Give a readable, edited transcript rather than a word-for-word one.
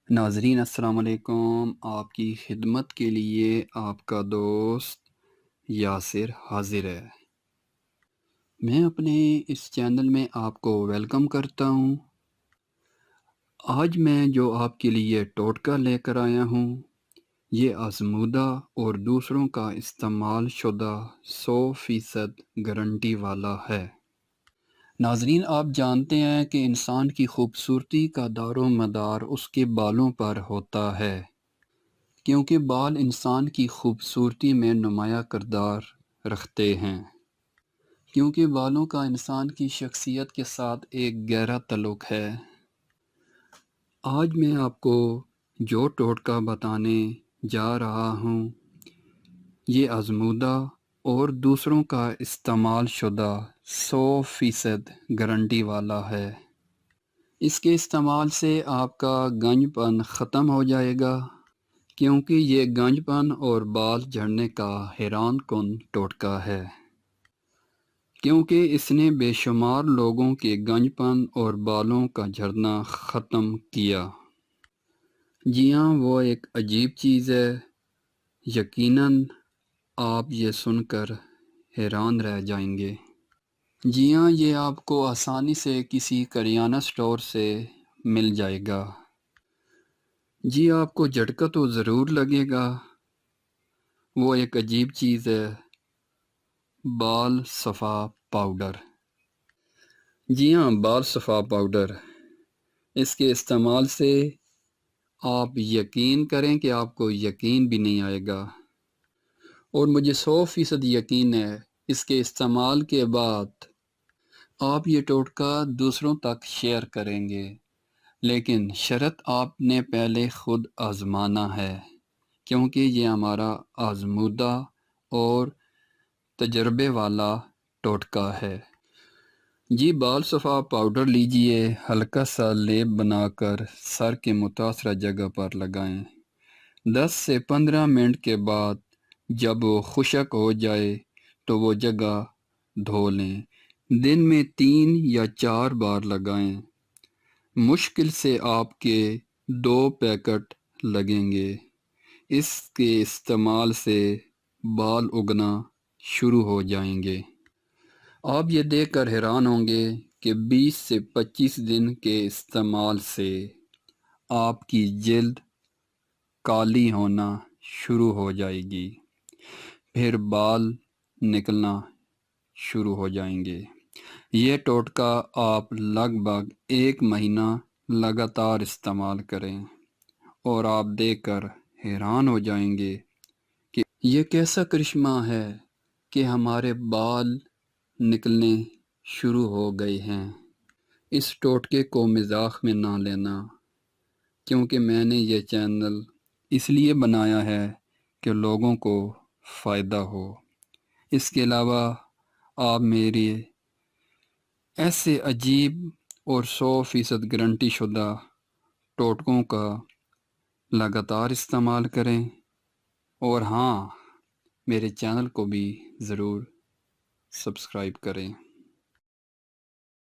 ناظرین السلام علیکم، آپ کی خدمت کے لیے آپ کا دوست یاسر حاضر ہے۔ میں اپنے اس چینل میں آپ کو ویلکم کرتا ہوں۔ آج میں جو آپ کے لیے ٹوٹکا لے کر آیا ہوں، یہ آزمودہ اور دوسروں کا استعمال شدہ 100% گارنٹی والا ہے۔ ناظرین، آپ جانتے ہیں کہ انسان کی خوبصورتی کا دار و مدار اس کے بالوں پر ہوتا ہے، کیونکہ بال انسان کی خوبصورتی میں نمایاں کردار رکھتے ہیں۔ کیونکہ بالوں کا انسان کی شخصیت کے ساتھ ایک گہرا تعلق ہے۔ آج میں آپ کو جو ٹوٹکا بتانے جا رہا ہوں، یہ آزمودہ اور دوسروں کا استعمال شدہ 100% گارنٹی والا ہے۔ اس کے استعمال سے آپ کا گنج پن ختم ہو جائے گا، کیونکہ یہ گنج پن اور بال جھڑنے کا حیران کن ٹوٹکا ہے۔ کیونکہ اس نے بے شمار لوگوں کے گنج پن اور بالوں کا جھڑنا ختم کیا۔ جی ہاں، وہ ایک عجیب چیز ہے۔ یقیناً آپ یہ سن کر حیران رہ جائیں گے۔ جی ہاں، یہ آپ کو آسانی سے کسی کریانہ سٹور سے مل جائے گا۔ جی، آپ کو جھٹکا تو ضرور لگے گا۔ وہ ایک عجیب چیز ہے، بال صفا پاؤڈر۔ جی ہاں، بال صفا پاؤڈر۔ اس کے استعمال سے آپ یقین کریں کہ آپ کو یقین بھی نہیں آئے گا، اور مجھے 100% یقین ہے اس کے استعمال کے بعد آپ یہ ٹوٹکا دوسروں تک شیئر کریں گے، لیکن شرط آپ نے پہلے خود آزمانا ہے، کیونکہ یہ ہمارا آزمودہ اور تجربے والا ٹوٹکا ہے۔ جی، بال صفا پاؤڈر لیجئے، ہلکا سا لیپ بنا کر سر کے متاثرہ جگہ پر لگائیں۔ 10 سے 15 منٹ کے بعد جب وہ خشک ہو جائے تو وہ جگہ دھو لیں۔ دن میں 3 یا 4 بار لگائیں۔ مشکل سے آپ کے 2 پیکٹ لگیں گے۔ اس کے استعمال سے بال اگنا شروع ہو جائیں گے۔ آپ یہ دیکھ کر حیران ہوں گے کہ 20 سے 25 دن کے استعمال سے آپ کی جلد کالی ہونا شروع ہو جائے گی، پھر بال نکلنا شروع ہو جائیں گے۔ یہ ٹوٹکا آپ لگ بھگ 1 مہینہ لگاتار استعمال کریں، اور آپ دیکھ کر حیران ہو جائیں گے کہ یہ کیسا کرشمہ ہے کہ ہمارے بال نکلنے شروع ہو گئے ہیں۔ اس ٹوٹکے کو مذاق میں نہ لینا، کیونکہ میں نے یہ چینل اس لیے بنایا ہے کہ لوگوں کو فائدہ ہو۔ اس کے علاوہ آپ میری ایسے عجیب اور 100% گارنٹی شدہ ٹوٹکوں کا لگاتار استعمال کریں، اور ہاں، میرے چینل کو بھی ضرور سبسکرائب کریں۔